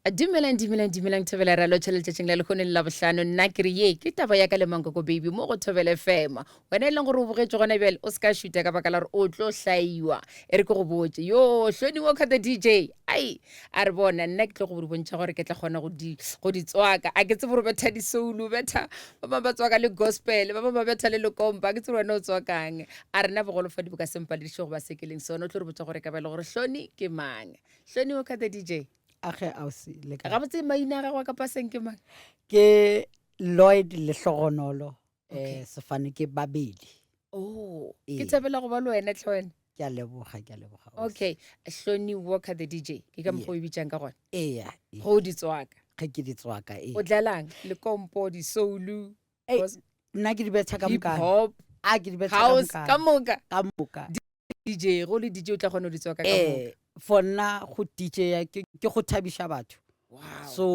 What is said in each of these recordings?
Dumelang thobela ra lo tšheletšatšeng la lekgoneng la bohlano nna ke re ye ke taba ya ka le mankoko baby mo go thobele fema wena e leng gore o bogetše gona bjale o se ka šuta ka baka la gore o tlo hlaiwa e re ke go botse yo hloni walker the dj ai a re bona nna ke tlo go di bontšha gore ke tla kgona go di tswaka a ke tse gore betha di-soulu betha ba bangwe ba tswaka le gospel ba bangwe ba betha le lekompa a ke tse wena o tswakang a rena bogolofadi bo ka sempalediše go ba sekeleng sone o tlo re botsa gore ka bele gore hloni ke mang hloni walker the dj Age ausi le ka ga botse maina a gagwe ka paseng ke mang ke Lloyd Lehlogonolo Okay. sefane ke babedi oh ke Ee. tshabela go ba le wena tlhoene ke a leboga ausi. okay hloni walker the dj ke ka mokgwa o e bitsang ka gona Ee go di tswaka ge ke di tswaka o dlalang le kompo di-soulu nna ke di betha ka hip mokana hop a ke di betha ka house ka moka ka moka dj go le dj o tla kgona o di tswaka ka moka for nna go DJ ke go thabiša batho wow so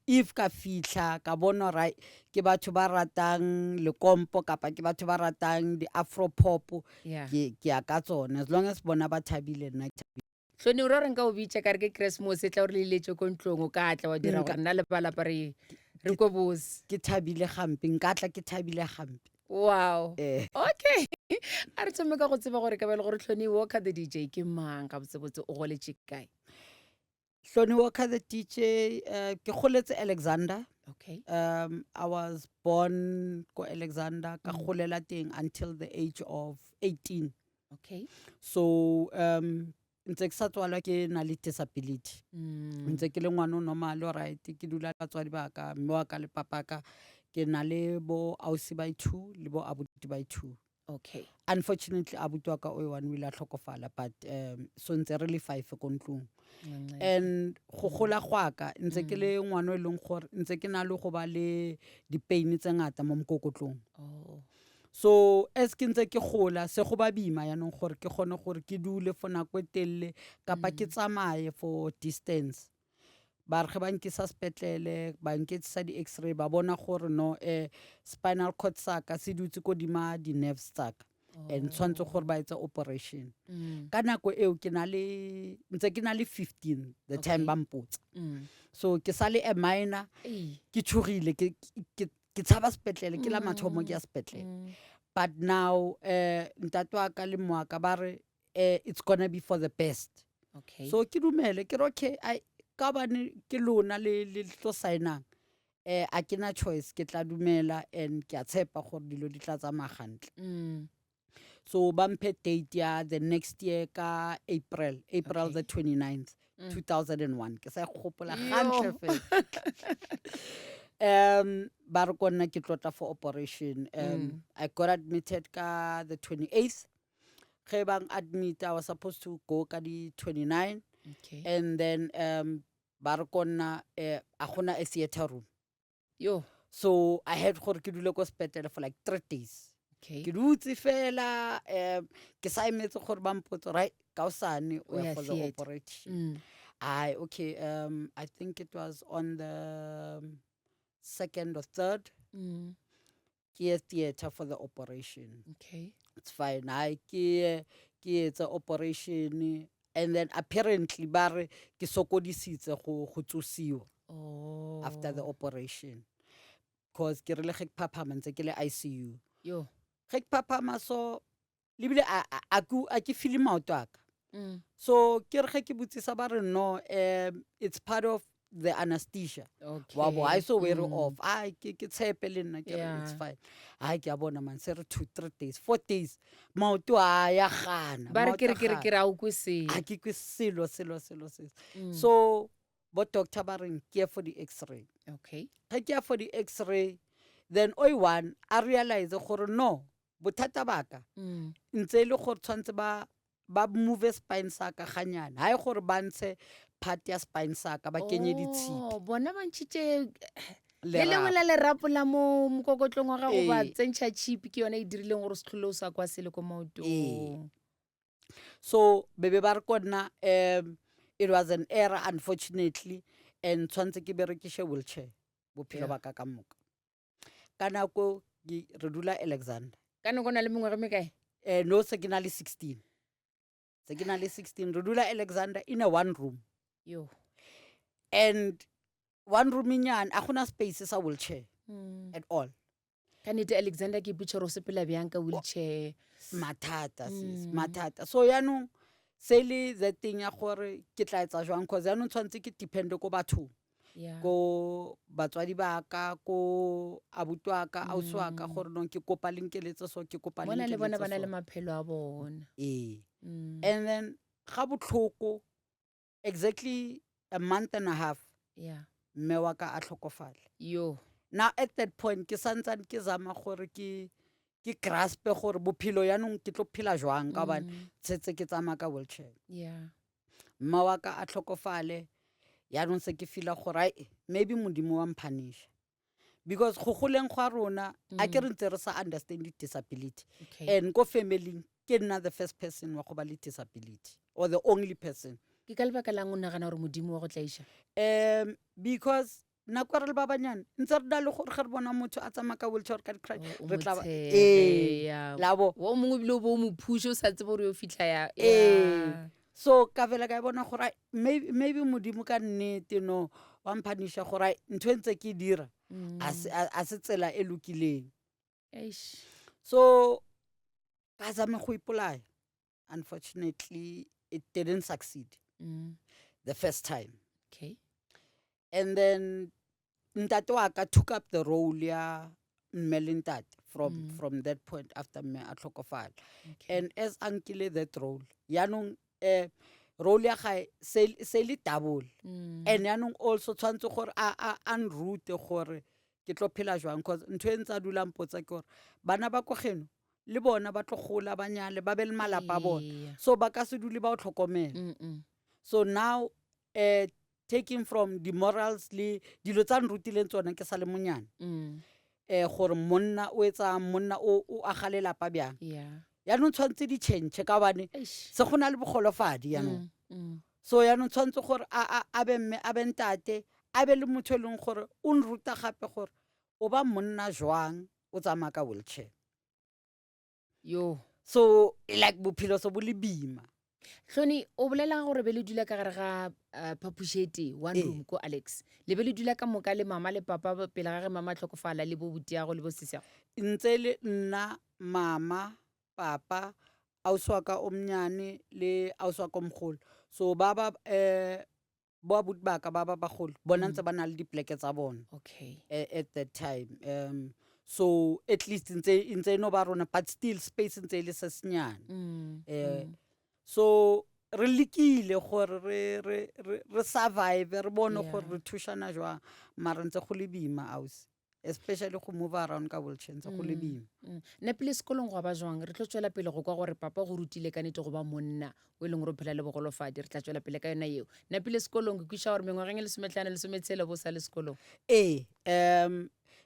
if ka fitlha ka bona right ke batho ba ratang lekompo kapa ke batho ba ratang di-afro pop yeah ke ya ka tsone as long as bona ba thabile nna ke thabile. hloni o ra re nka o bitša ka re ke christmas e tla gore le iletse ko ntlong o ka tla wa dira gore nna le balapa re ko bose ke thabile gampe nka tla ke thabile gampe wow okay a re thome ka go tseba gore ka bele gore hloni walker the dj ke mang ga botsebotse o goletše kae Hloni Walker the DJ ke goletse Alexander okay I was born ko Alexander ka golela teng until the age of 18 okay so ntse ke sa tswalwa ke na le disability ntse ke le ngwana o normal right ke dula batswadi ba ka mme wa ka le papa ka ke na le bo ausi by 2 le bo abuti by 2 okay unfortunately abuti wa ka o one o ile a tlhokofala but so ntse re le 5 ko ntlong and go gola gwa ka ntse ke le ngwana e leng gore ntse ke na le go ba le di-pain tse ngata mo mokokotlong oh so as ke ntse ke gola se go ba bima yaanong gore ke kgone gore ke dule for nako e telele kapa ke tsamaye for distance ba re ge ba nkisa sepetlele ba nketsisa di-x-ray ba bona gore no spinal cord saka se dutse ko dima di-nerves tsaka and tshwanetse gore ba etsa operation ka nako eo ntse ke na le 15 the time ba mpotsa so ke sa le a minor ke tshogile ke tshaba sepetlele ke la mathomo ke ya sepetlele but now ntate wa ka le moaka ba re it's gonna be for the best okay so ke dumele ke re okay ka bane ke lona le tlo sign-ang a ke na choice ke tla dumela and ke a tshepa gore dilo di tla tsamaya gantle so ba mphe date ya the next year ka April the 29th 2001 ke sa gopola gantle fela ba re ko nna ke tlotla for operation I got admitted ka the 28th ge bang admit I was supposed to go ka di 29 okay and then ba re ko nna a gona a theater room yo so I had gore ke dule ko sepetlele for like 3 days okay ke dutse fela ke sa emetse gore ba mpotse right ka osane o ya for the operation okay I think it was on the 2nd or 3rd ke theater for the operation okay it's fine ke etsa operation and then apparently ba re ke sokodisitse go tsosiwa after the operation because ke rile ge ke phaphama ntse ke le ICU yo ge ke phaphama so lebile a ke feel maoto aka so ke re ge ke botsisa ba re no it's part of the anesthesia wa bo I so weary off ke tshepe le nna ke re it's fine ke a bona man se re 2-3 days 4 days maoto a ya gana ba re ke ra o kwese ke kwe selo so bo doctor ba reng ke for the x-ray okay ge ke for the x-ray then one a realize gore no bothata baka ntse le gore tshwantse ba move spine saka ganyana ha e gore ba ntshe part ya spine saka ba kenye ditshipi bona ba ntšhitše le lengwe la lerapo la mo mokokotlong wa gago ba tsentšha chipi ke yona e dirileng gore se tlhole o sa kwa sele ko maotong so bebe ba re ko nna it was an error unfortunately and tshwantse ke berekishe wheelchair bophelo ba ka moka ka nako re dula Alexander ka nako na le mengwe me kae no se ke na le 16 re dula Alexander in a one room yo and one roominyana a gona space sa wheelchair Mm. at all. Ka nnete Alexander ke ipotsa gore o sepela bjang ka wheelchair. Mathata sis, Mm. mathata. So yaanong se le that thing ya gore ke tla etsa jwang cause yaanong tshwanetse ke depende ko bathong, Yeah. ko batswadi ba ka, ko abuti wa ka, ausi wa ka, gore nong ke kopa le nkeletse so, ke kopa le Bona le bona nkeletse ba na le so. maphelo a bona. Mm. And then ga botlhoko exactly a month and a half Yeah. mme wa ka a tlhokofale. Yo. Now at that point ke santsane ke zama gore ke graspe gore bophelo yaanong ke tlo phela jwang ka bane tshetse ke tsamaya ka wheelchair. Yeah. Mma wa ka a tlhokofale yaanong se ke feela gore ai maybe modimo wa mphanisha because go goleng go a rona a ke re ntse re sa understand disability, Okay. and ko family ke nna the first person wa go ba le disability or the only person. Ke ka lebaka lang o nagana gore modimo wa go tlaiša? Because nako re le ba banyane ntse re na le gore ge re bona motho a tsamaya ka wheelchair ka di-cry O re tla ba motshepe, yeah. labo Wa mongwe ebile o bo o mo phushe o sa tsebe gore yo fitlha ya. so ka fela ka e bona gore ai, maybe modimo ka nnete no wa mphanisha gore ai, ntho e ntse ke e dira a se tsela e lokileng. Eish. So ka zame go ipolaya. Unfortunately it didn't succeed the first time, Okay. and then ntate wa ka took up the role ya mme le ntate from that point after mme a tlhokofala. Okay. And as a nkile that role yaanong role ya gae se le double, and yaanong also tshwanetse gore a unroute gore ke tlo phela jwang cause ntho e ntse a dulang potsa ke gore bana ba ko geno le bona ba tlo gola ba nyale ba be le malapa a bona, Yeah. so ba ka se dule ba o tlhokomela. So now taking from the morals le dilo tsa nrutileng tsone ke sa le monyane gore monna o etsang, monna o aga lelapa bjang, Yeah. yaanong tshwanetse di change ka bane Eish. se go na le bogolofadi yaanong. So yaanong tshwanetse gore a be mme a be ntate a be le motho e leng gore o nruta gape gore o ba monna jwang o tsamaya ka wheelchair. Yo. So like bophelo so bo le boima. Hloni, o bolela gore be le dula ka gare ga phapušete one room ko Alex. Le be le dula ka moka le mama le papa pele ga ge mama a tlhokofala le bo botiago le bo sesiago. Ntse le nna, mama, papa, ausi wa ka o monyane le ausi wa ka o mogolo. So ba bo abuti ba ka ba bagolo bona ntse ba na le dipoleke tsa bona Okay. at that time. So at least ntse no ba rona but still space ntse e le se senyane. So re lekile gore re survive re bone gore re thušana jwang mara ntse go le boima ausi, especially go move around ka wheelchair ntse go le boima. Nna pele sekolong go ba jwang re tlo tswela pele go kwa gore papa go rutile ka nete go ba monna o e leng gore o phela le bogolofadi re tla tswela pele ka yona eo. Nna pele sekolong ke kwiša gore mengwageng e 15 bo sa le sekolong.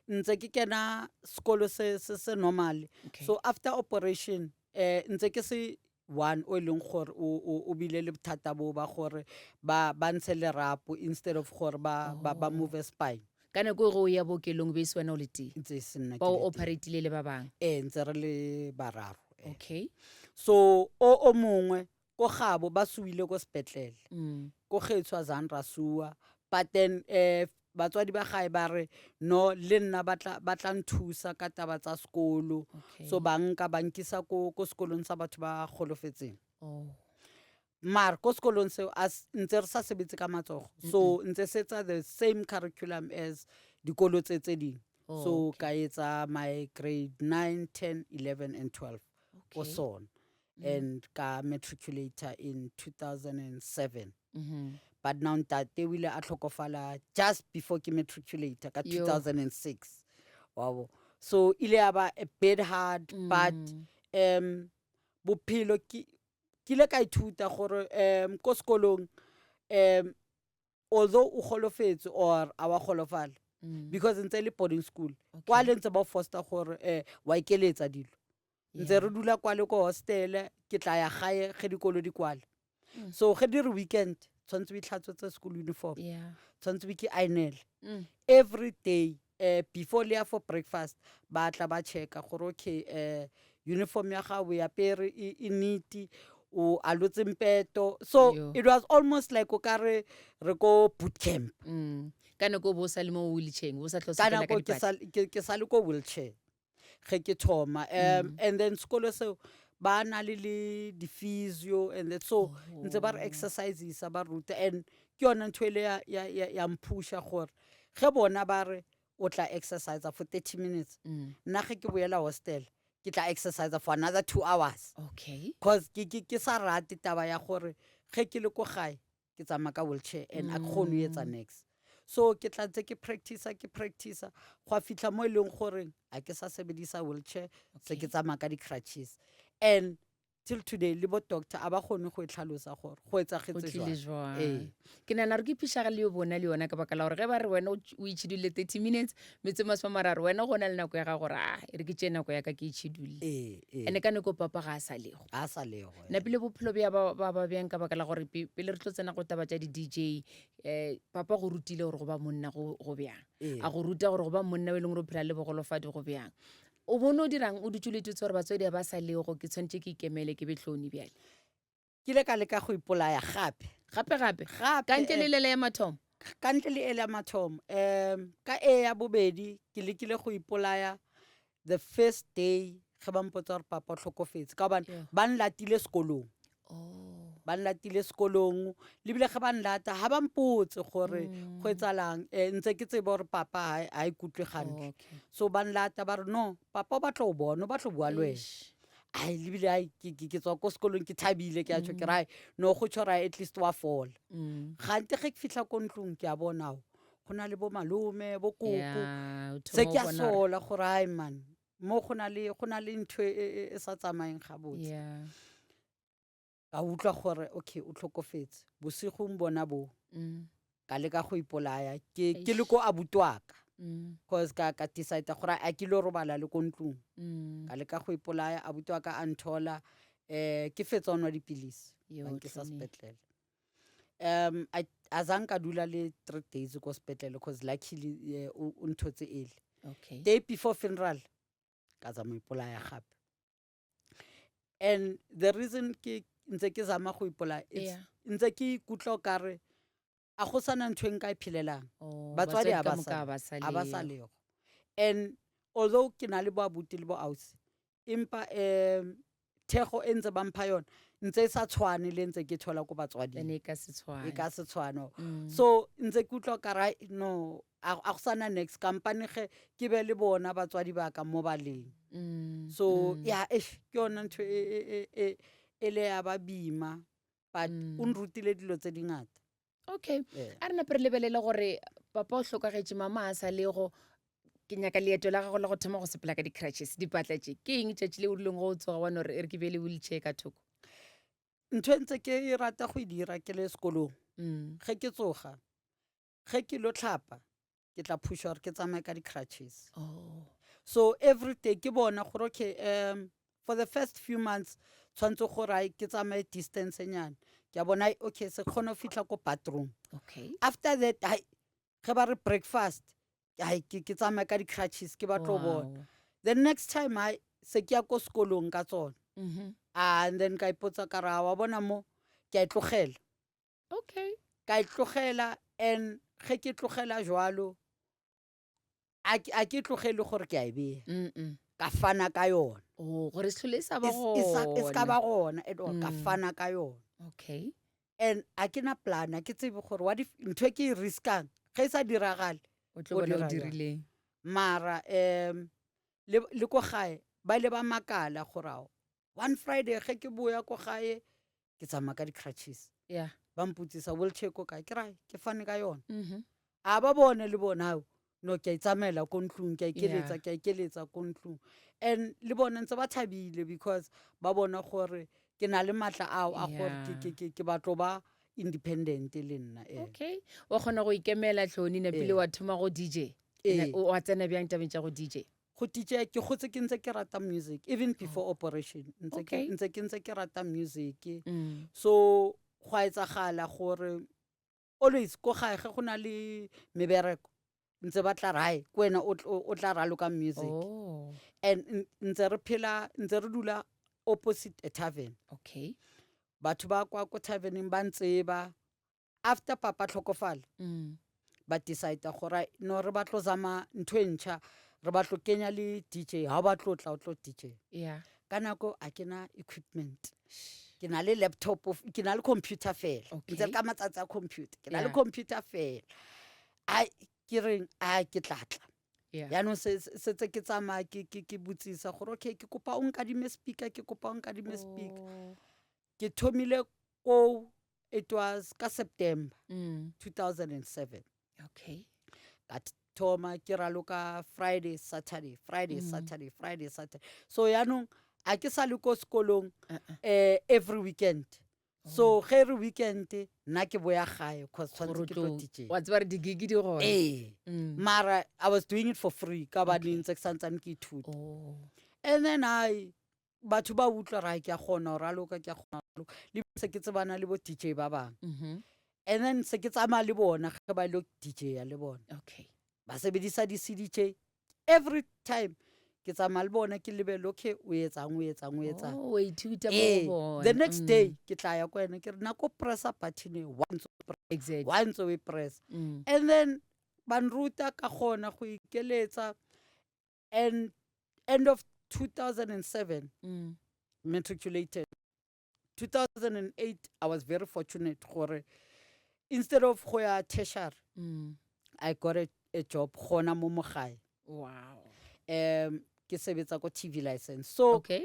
Ntse ke kena sekolo se normal. Okay. So after operation ntse ke se one o e leng gore o bile le bothata bo ba gore ba ntshe lerapo instead of gore ba move spine. Ka nako e go ya bookelong be se wena o le teng Ntse se nna ba o operatile le ba bangwe. ntse re le bararo. Okay. So o mongwe ko gabo ba suile ko sepetlele ko getshwa zan ra sua, but then batswadi ba gae ba re no le nna ba tla nthusa ka taba tsa sekolo. Okay. So ba nkisa ko sekolong sa batho ba golofetseng. Oh. Mar ko sekolong seo ntse re sa sebetse ka matsogo, so ntse setsa the same curriculum as dikolo tse ding. So ka etsa my grade 9, 10, 11 and 12 ko sona, and ka matriculator in 2007. But now ntate o ile a tlhokofala just before ke matriculator ka 2006. Wow. So ile aba a bit hard, but bophelo ke ile ka ithuta gore ko sekolong although o golofetse or a wa golofala because ntse le boarding school kwa le ntse ba foster gore wa ikeletsa dilo. Ntse re dula kwa le ko hostel ke tla ya gae ge dikolo di kwale. So ge di re weekend tshwantse we tlhatswetse school uniform, tshwantse we ke ainele every day. Before le ya for breakfast ba tla ba checka gore okay uniform ya gago ya pere e neat, o alotse mpeto. So Yo. it was almost like o ka re ko boot camp. Ka nako bo sa le mo wheelchair bo sa tlo Ka sepela ka nako ke sa le ko wheelchair ge ke thoma and then sekolo seo ba na le di-physio and then so ntse ba re exercisesa ba ruta and ke yona ntho ele ya mpusha gore ge bona ba re o tla exercise for 30 minutes nna ge ke boela hostel ke tla exercise for another 2 hours okay because ke sa rate taba ya gore ge ke le ko gae ke tsamaya ka wheelchair and a ke kgone ho etsa next so ke tla ntse ke practice go a fitlha mo e leng gore a ke sa sebedisa wheelchair se ke tsamaya ka di-crutches and till today le bo doctor a ba kgone go e tlhalosa gore go etsagetse jwang. ke nana re ke phišaga le yo bona le yona ka baka la gore ge ba re wena o itšhidule 30 minutes metse masomararo wena go na le nako ya ga gore e re ke tšee nako ya ka ke itšhidule ande ka nako papa ga a sa lego nna pele bophelo bja ba bjang ka baka la gore pele re tlo tsena go taba tša di-dj papa go rutile gore go ba monna go bjang a go ruta gore go ba monna o e leng gore o phela le bogolofadi go bjang o bone o dirang o dutuletse gore batswadi ba sa lego ke tshwanetse ke ikemele ke betlhoni bjale ke le ka leka go ipolaya gape ka ntle le lele ya mathomo ka ntle le ele ya mathomo ka ya bobedi ke lekile go ipolaya the first day ge ba mpotsa gore papa o tlhokofetse ka gobane ba nlatile sekolong ba nlatile sekolong lebile ge ba nlata ga ba mpotse gore go etsalang ntse ke tsebe gore papa ha ikutlwe gantle so ba nlata ba re no papa o batla o bona o batla bua le wena ai lebile ai ke tswa ko sekolong ke thabile ke a tsho ke rai no go tshwara at least wa fall gante ge ke fihla ko ntlong ke a bona go na le bo malome bo koko se ke a sola gore ai man mo go na le ntho e sa tsamayeng ga botse ka utlwa gore okay o tlhokofetse bosigong bona bo ka leka go ipolaya ke le ko abutwaka because ka decide gore a ke lo robala le ko ntlong ka leka go ipolaya abutwaka a nthola ke fetsa nwa dipilisi ke sa sepetlele a zang ka dula le 3 days ko sepetlele because luckily o nthotse ele day before funeral ka zama ipolaya gape and the reason ntse ke zama go ipolaya ntse ke ikutlwa kare a go sana ntho nka iphelelang batswadi a ba sa lego and although ke na le bo abuti le bo ausi empa thego e ntse ba mpha yona ntse e sa tshwane le ntse ke thola ko batswading e ka se tshwane so ntse ke utlwa kare no a go sana next company ge ke be le bona batswadi ba ka mo baleng so ya ke yona ntho ele ya ba bima but o nrutile dilo tse dingata okay a re nape re lebelela gore papa o tlhokagetše mama a sa lego ke nyaka leeto la gago la go thoma go sepela ka di-crutches dipatla tše ke eng tšatši le o rileng go o tsoga wane gore e re ke be le wheelchair ka thoko ntho e ntse ke rata go e dira ke le sekolong ge ke tsoga ge ke lo tlhapa ke tla phusha gore ke tsamaye ka di-crutches so every day ke bona gore okay for the first few months tshwanetse gore ke tsamaye distance nyana ke a bona okay se kgone go fitlha ko bathroom after that ge ba re breakfast ke tsamaya ka di-crutches ke batlo bona the next time se ke ya ko sekolong ka tsona and then ka ipotsa ka ra wa bona mo ke a itlogela ka itlogela and ge ke tlogela jwalo a ke tlogele gore ke a e beya ka fana ka yona gore setlhole sa ka ba gona at all ka fana ka yona and a ke na plana ke tsebe gore ntho e ke e riskang ge e sa diragale o tlo bona o dirileng mara le ko gae ba ile ba makala gore one Friday ge ke boya ko gae ke tsamaya ka di-crutches ba mputsisa wheelchair ko kae ke ra ke fane ka yona a ba bone le bona no ke a itsamaela ko ntlong ke a ikeletsa ko ntlong and le bona ntse ba thabile because ba bona gore ke na le matla ao a gore ke batlo ba independent le nna wa kgona go ikemela tlhoni na pele wa thoma go DJ wa tsena bjang tabeng tša go DJ go DJ ke gotse ke ntse ke rata music even before operation ntse ke rata music so go a etsagala gore always ko gae ge go na le mebereko ntse ba tla rae ko wena o tla raloka music and ntse re dula opposite a tavern batho ba kwa ko taverneng ba ntseba after papa tlhokofala ba decide gore no re ba tlo zama ntho e ntšha re ba tlo kenya le DJ ha ba tlo tla o tlo DJ Yeah. ka nako a ke na equipment ke na le laptop ke na le computer fela Okay. ntse ka matsatsi a computer ke na le Yeah. computer fela a ke reng a ke tlatla Yeah. yaanong setse ke tsamaya ke botsisa gore okay ke kopa o nkadime speaker ke kopa o nkadime speaker Oh. ke thomile ko it was ka September 2007 Okay. ka thoma ke raloka Friday Saturday so yaanong a ke sa le ko sekolong every weekend so ge re weekend nna ke boya gae cause tshwanetse ke tlo DJ Wa tseba re di-gig di gone. mara I was doing it for free ka baneng tse ke santsane ke ithuta Oh. and then batho ba utlwa ra ke a kgona go raloka ke a kgona go le se ke tsebana le bo DJ ba bang and then se ke tsamaya le bona ge ba ile DJ ya le bona Okay. ba sebedisa di-CDJ every time ke tsamaya le bona ke lebele okay o etsang Oh, wa ithuta mo go the bona. next day ke tla ya ko ena ke re nako pressa button Exactly. once we press and then ban ruta ka gona go ikeletsa and end of 2007 matriculated 2008 I was very fortunate gore instead of go ya tertiary I got a job gona mo mogae Wow. ke sebetsa ko TV license so Okay.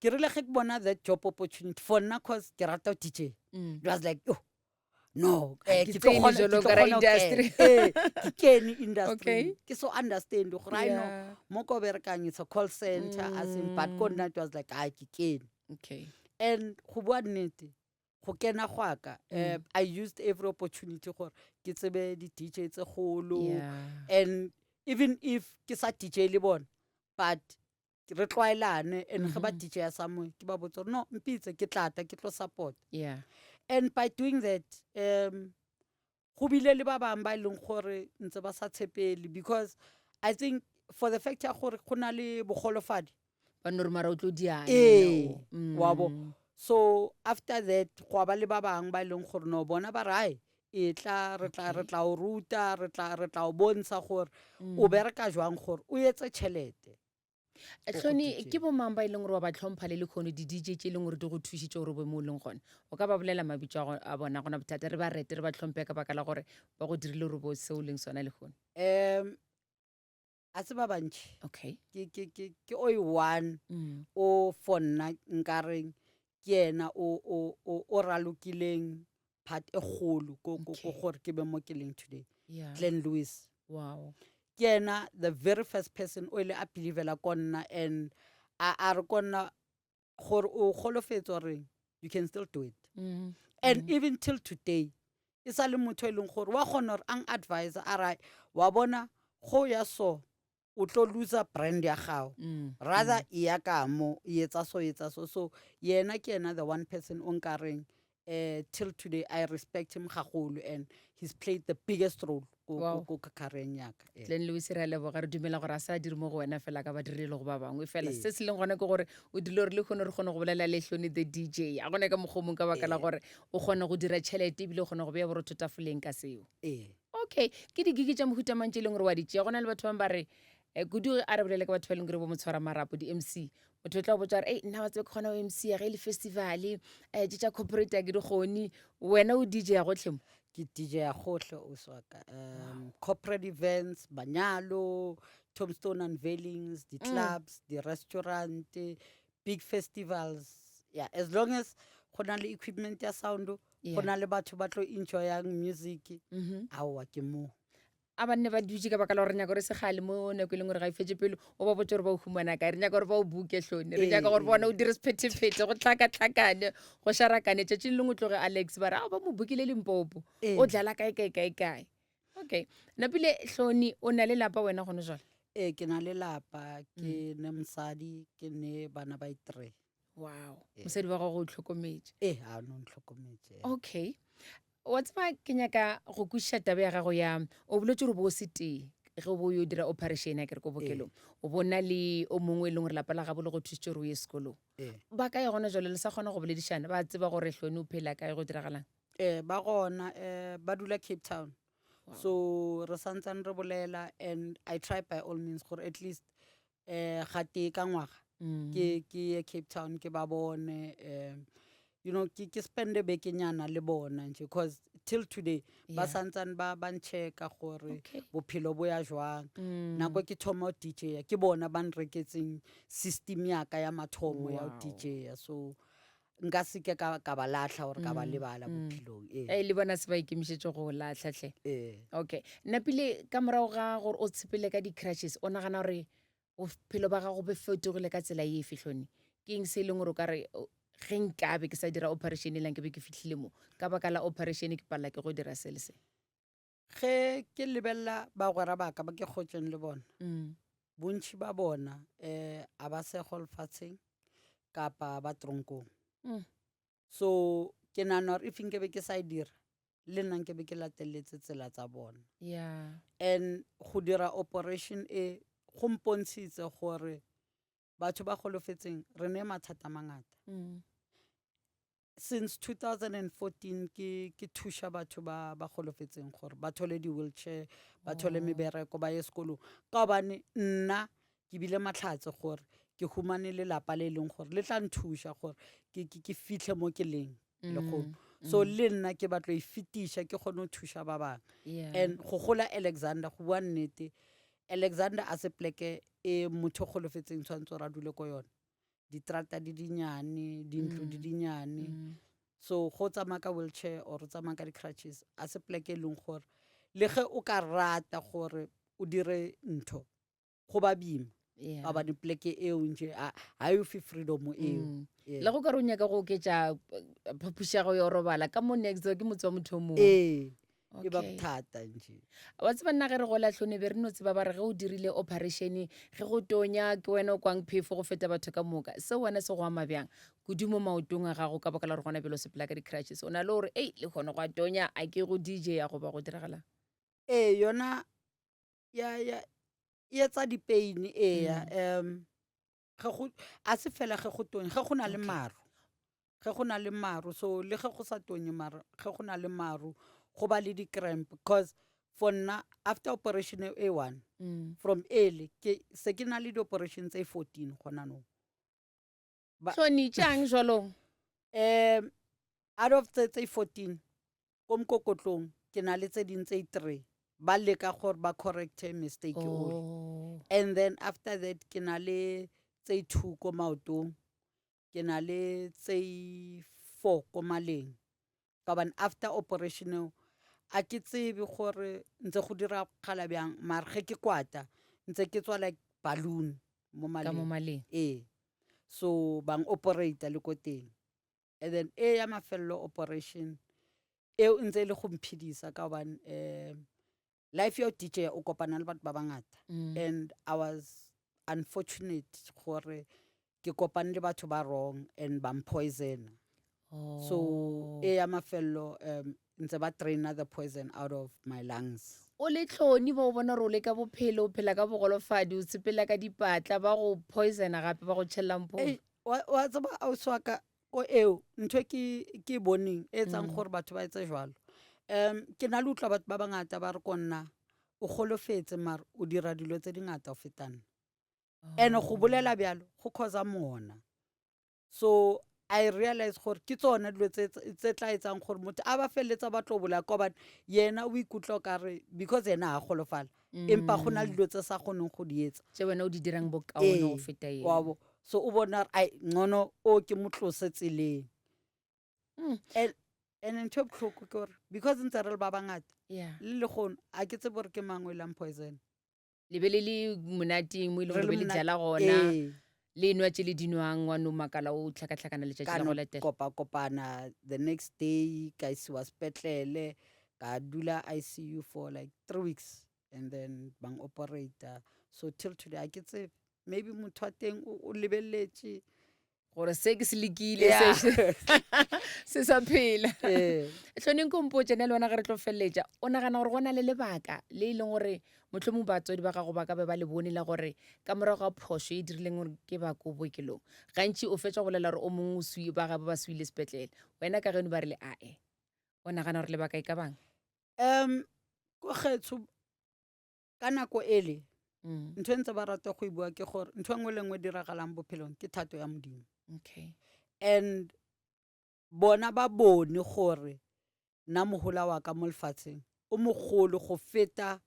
ke rile ge ke bona that job opportunity for nna cause ke rata DJ it was like oh no ke tsene jwalo ka ra industry. ke kene industry Okay. ke so understand gore I know Yeah. mo ko berekang it's a call center as in but ko nna it was like ke kene Okay. and go bua nnete go kena go aka I used every opportunity gore ke tsebe di-DJ tse golo Yeah. and even if ke sa DJ le bona but re tlwaelane and ge ba DJ ya samoe ke ba botsa gore no mpitse ke tlata ke tlo support Yeah. and by doing that go bile le ba bang ba ileng gore ntse ba sa tshepele because I think for the fact ya gore go na le bogolofadi Ba no re mara o tlo diana. wa bo so after that go ba le ba bang ba ileng gore no bona ba re e tla re tla o ruta re tla o bontsha gore o bereka jwang gore o etse tšhelete Tlhoni ke bo mang ba ileng gore wa ba tlhompha le lekgono di-DJ tse e leng gore di go thusitse gore o be mo o leng gone o ka ba bolela mabitso a bona gona bothata re ba rete re ba tlhomphe ka baka la gore ba go dirile gore bo se o leng sona lekgono. a se ba bantšhi Okay. ke o one o for nna nkareng ke ena o ralokileng part e golo ko gore ke be mo ke leng today Yeah. Glenn Lewis Wow. ke ena the very first person o ile a believela ko nna and a re ko nna gore o golofetse gore you can still do it and even till today e sa le motho e leng gore wa kgona gore ang advise a ra wa bona go ya so o tlo loser brand ya gago rather e ya ka mo e etsa so yena ke ena the one person o nkareng till today I respect him gagolo and he's played the biggest role ko kareng yaka Glenn Lewis re a leboga re dumela gore a sa dire mo go wena fela ka ba dirile go ba bangwe fela se se leng gone ke gore o dile gore le kgone re kgone go bolela le Hloni the DJ a gone ka mogomong ka baka la gore o kgone go dira tšhelete ebile o kgone go beya borotho tafoleng ka seo. Okay ke digigi tša mohuta mantse e leng gore wa di tšea gona le batho bang ba re kudu a re bolele ka batho ba leng gore bo motshwara marapo di-MC motho o tla botsa gore nna ba tsebe ke kgona o MC ya ge le festivale tse tša corporate a ke dikgone wena o DJ ya gotlhe mo ke DJ ya gotlhe o swaka corporate events banyalo tombstone unveilings di-clubs di-restaurant big festivals yeah as long as go na le equipment ya sound go na le batho ba tlo enjoyang music aowa ke mo a banne ba dutse ka baka la gore nyaka gore se gale mo nako e leng gore ga e fetse pele o ba botse gore ba o humana kae re nyaka gore ba o buke Hloni re nyaka gore bona o dire sephetephete go tlhakatlhakane go sharakane tšatši le lengwe tloge Alex ba re ba mo bukile Limpopo o dlala kae okay napile Hloni o na le lapa wena gone jwale ke na le lapa ke ne mosadi ke ne bana ba 3 wow mosadi wa gago o tlhokometse ha no ntlhokometse okay wa tseba ke nyaka go kwešiša taba ya gago ya o boletse gore bo se tee ge o bo yo dira operation ya kere ko bokelong o bona le o mongwe e leng gore lapa la gabo le go thusitse gore o ye sekolong ba kae gona jalo le sa kgona go boledišana ba tseba gore hlone o phela kae go diragalang ba gona ba dula Cape Town. So re santsane re bolela, and I try by all means gore at least gate ka ngwaga ke ye Cape Town ke ba bone, you know, ke spende bekenyana le bona nje, because till today ba santsane ba ncheka gore bophelo bo ya jwang. Nako ke thoma o DJ ke bona ba nreketseng system yaka ya mathomo ya o DJ, so nka se ke ka ba latlha gore ka ba lebala bophelong le bona se ba ikemišetse go latlhatlhe okay napile ka morago ga gore o tshepele ka di-crashes o nagana gore bophelo ba gago bo fetogile ka tsela ye e fitlhone ke eng se e leng gore o ka re ge nkabe ke sa dira operation e lang ke be ke fitlhile mo ka baka la operation ke palela ke go dira se le se ge ke lebelela bagwera baka ba ke kgotseng le bona bontši ba bona a ba sego lefatsheng kapa ba tronkong. So ke nana gore if nkebe ke sa e dira le nna nkebe ke lateletse tsela tsa bona, and go dira operation e go mpontshitse gore batho ba golofetseng re ne mathata mangata. Since 2014 ke thusha batho ba golofetseng gore ba thole di-wheelchair, ba thole mebereko, ba ye sekolong, ka gobane nna ke bile matlhatse gore ke humane lelapa le leng gore le tla nthusha gore ke fitlhe mo ke leng le kgono. So le nna ke batlo e fetiša ke kgone ho thusha ba bangwe. And go gola Alexander, go bua nnete, Alexander a se pleke e motho golofetseng tshwanetse ra dule ko yona. Ditrata di dinyane, dintlo di dinyane, so go tsamaya ka wheelchair or o tsamaya ka di-crutches a se pleke e leng gore le ge o ka rata gore o dire ntho go ba bima ba di pleke eo nje ha yo fi freedom eo. Le go ka re o nyaka go oketša phaphušago ya robala ka mo next ke motse wa motho o mongwe e ba bothata nje. wa tseba nna ge re go latlhone be re no tseba ba re ge o dirile operation ge go tonya ke wena o kwang phefo go feta batho ka moka se wena se go ama bjang kudu mo maotong a gago ka baka la re gona pele o sepela ka di-crutches o na le gore le kgone go a tonya a ke go DJ ya goba go diragalang yona e etsa di-pain a se fela ge go tonya, ge go na le maru, ge go na le maru, so le ge go sa tonye mara ge go na le maru go ba le di-cramp, because for nna after operation e one from early se ke na le di-operation tse 14 gona no. hlone tšang jalo out of tse 14 ko mokokotlong ke na le tse ding tse 3 ba leka gore ba correcte mistake ole, and then after that ke na le tse 2 ko maotong, ke na le tse 4 ko maleng, ka bane after operation a ke tsebe gore ntse go dira kgala bjang, mara ge ke kwata ntse ke tswa like balloon mo maleng so bang operator le ko teng, and then ya mafello operation eo ntse le go mphidisa ka bane life ya DJ o kopana le batho ba bangata, and I was unfortunate gore ke kopane le batho ba wrong and ba poison. So ya mafello ntse ba draina the poison out of my lungs. o le tlhoni ba o bona gore o le ka bophelo o phela ka bogolofadi o tshepela ka dipatla ba go poisona gape ba go tšhellang po wa tseba ausi wa ka ko eo ntho ke boneng e etsang gore batho ba etse jwalo, ke na le utlwa batho ba bangata ba re ko nna o golofetse mara o dira dilo tse dingata o fetana, and go bolela bjalo go causa mona. So I realize gore ke tsone dilo tse tla etsang gore motho a ba feleletsa ba tlo bolaya ka bane yena o ikutlwa kare because yena ga golofala empa go na le dilo tse sa kgoneng go di etsa tse wena o di dirang bokaone go feta ena, so o bona ai ngcono o ke motlose tseleng. And ntho e botlhoko ke gore because ntse re le ba bangata le lekgono a ke tsebe gore ke mangwe lang poison le be le le monateng mo e le gore be le jala gona le nwa tse le dinwang wa no makala o tlhakatlhakana letšatši la go latela kopana the next day ka isiwa sepetlele ka dula ICU for like 3 weeks and then bang operator, so till today a ke tsebe maybe motho wa teng o lebeletse gore se ke se lekile Yeah. se sa phela Eh. tlhoneng kompotse ne le wena ge re tlo feleletša o nagana gore go na le lebaka le e leng gore motlho batswadi ba gago ba ka be ba le bone la gore ka morago ga phoso e dirileng gore ke ba ko bookelong gantši o fetsa go bolela gore o mongwe ba gabe ba suile sepetlele wena ka geno ba re le ae o nagana gore lebaka e ka bang Ko kgetho ka nako ele Mm, ntho e ntse ba rata go e bua ke gore ntho e nngwe le nngwe e diragalang bophelong ke thato ya modimo okay and bona ba bone gore nna mogola wa ka mo lefatsheng o mogolo go feta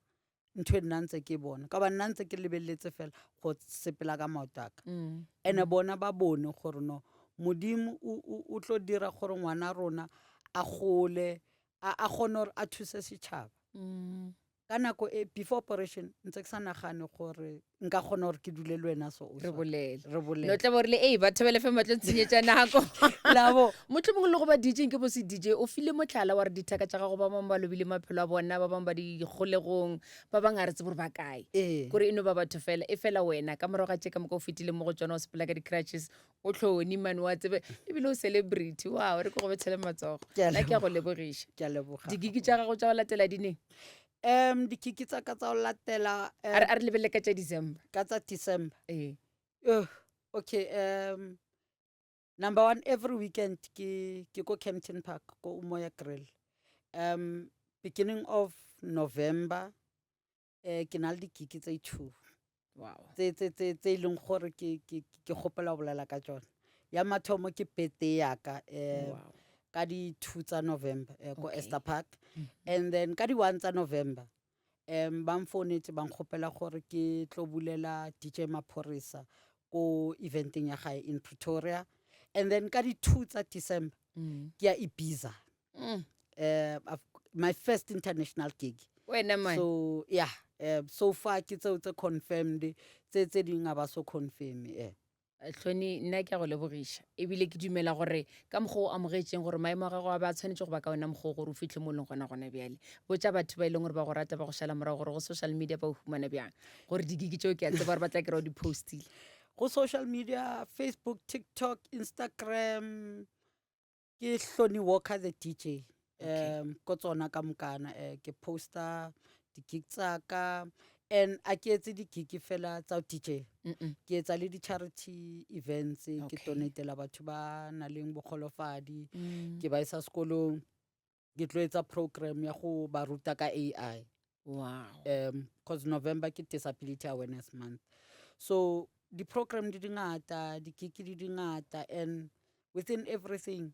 ntho e nna ntse ke bona ka ba nna ntse ke lebeletse fela go sepela ka maoto aka mm, and bona ba bone gore no modimo o tlo dira gore ngwana rona a gole a kgone gore a thuse setšhaba mm. ka nako e before operation ntse ke sa nagane gore nka kgona gore ke dule le wena so re bolele re no bolele tla borile ei batho ba lefe matlo ntshenyetša nako labo motlho mongwe le go ba dj ke bo se dj o file motlhala wa re dithaka tša gago ba bangwe ba lobile maphelo a bona ba bangwe ba dikgolegong ba bangwe a re tse gore ba kae ee kore e no ba batho fela e fela wena ka morago ga tše ka moka o fetile mo go tsona o sepela ka di-crutches o tlhone mane wa tsebe ebile o celebrity wow re ke go betšhele matsogo Ke a nna ke ya go leboga. lebogiša ke a leboga digigi tša gago tša go latela dineng dikiki tsa ka tsa go latela a re lebelele ka tša december ka tsa December ee okay number one every weekend ke ko Campton Park ko Umoya Grill beginning of November ke na le dikiki tse 2 wow tse e leng gore ke gopela go bolela ka tsone ya mathomo ke birthday yaka wow ka di 2 tsa November ko Okay. Esther Park Mhm. and then ka di 1 tsa November ba mfounetse ba nkgopela gore ke tlo bulela DJ Maphorisa ko eventeng ya gae in Pretoria and then ka di 2 tsa December Mm. ke ya Ibiza Mm. my first international gig wena man so yeah so far ke tseo tse confirmed tse dingwe a ba so confirm tlhone nna ke ya go lebogiša ebile ke dumela gore ka mokgwa o amogetšeng gore maemo a gago a ba tshwanetse go ba ka ona mokgwa o gore o fitlhe mo e leng gona gona bjale botša batho ba e leng gore ba go rata ba go šala morago gore go social media ba o humana bjang gore digigi tšeo ke a tseba gore ba tla kry-a o di-postile go social media Facebook TikTok Instagram ke Hloni Walker the DJ Okay. ko tsona ka mokana ke poster di-gig tsaka and a ke etse di-gig fela tsa DJ Mm-mm. ke etsa le di-charity events ke Okay. donatela batho ba na leng bogolofadi Mm. ke ba isa sekolong ke tlo etsa program ya go ba ruta ka AI wow because November ke disability awareness month so di-program di dingata di-gig di dingata and within everything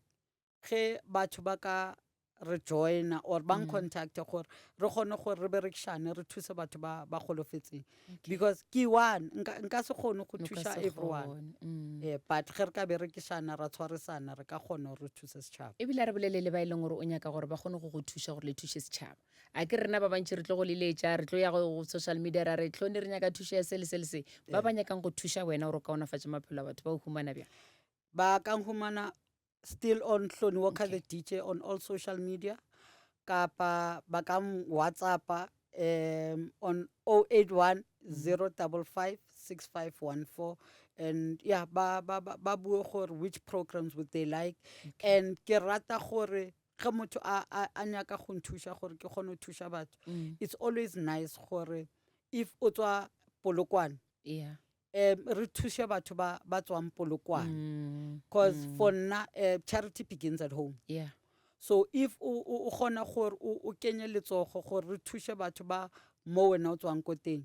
ge batho ba ka re joina or bang contact gore re kgone gore re berekishane re thuse batho ba golofetseng because ke one nka se kgone go No ka thusa se everyone kgone. but ge re ka berekishana ra tshwarisana re ka kgona gore re thuse setšhaba ebile a re bolelele ba e leng gore o nyaka gore ba kgone go thuša gore le thuše setšhaba a ke rena ba bantši re tlo go leletša re tlo ya go social media ra re tlhone re nyaka thušo ya se le se le se ba ba nyakang go thuša wena gore o kaonafatše maphelo a batho ba o humana bjang ba ka humana still on Hloni Walker Okay. the DJ on all social media kapa ba ka WhatsAppa on 081 055 6514 and yeah ba bue gore which programs would they like and ke rata gore ge motho a nyaka go nthuša gore ke kgone go thuša batho it's always nice gore if o tswa Polokwane yeah re thuse batho ba tswang Polokwane because for nna charity begins at home yeah so if o kgona gore o kenye letsogo gore re thuse batho ba mo wena o tswang ko teng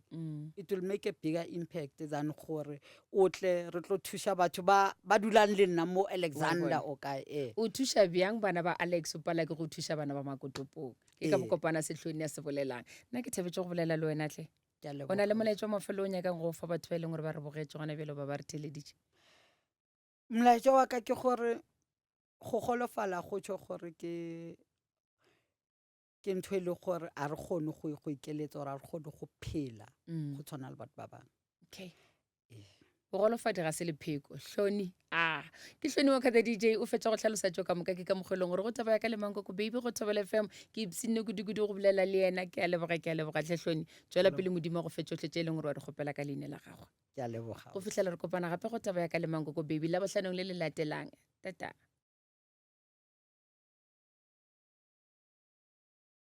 it will make a bigger impact than gore o tle re tlo thuša batho ba dulang le nna mo Alexander o kae o thuša bjang bana ba Alex o pala ke go thuša bana ba Makotopong ke ka bokopana sehloni ya se bolelang nna ke thabetse go bolela le wena tle Ke a o na le leboga. molaetša wa mafelo o nyakang go fa batho ba e leng gore ba re bogetse gona bjalo ba ba re theleditše molaetša wa ka ke gore go golofala go tšho gore ke ntho e le gore a re kgone go ikeletsa gore a re kgone go phela go tshwana le batho ba bangwe okay bogolofadi ga se lepheko hloni ke hloni wa kgatha DJ o fetša go tlhalosa tšo ka moka ke ka mokgwelong gore go tabaya ka lemankoko baby go thobela FM ke ipsinne kudu-kudu go bolela le yena ke a leboga tlhe hloni tšwela pele modimo go fetšotlhe tše e leng gore wa di kgopela ka leine la gagwe ke a leboga go fitlhela re kopana gape go tabaya ka lemankoko baby la bohlanong le le latelang tata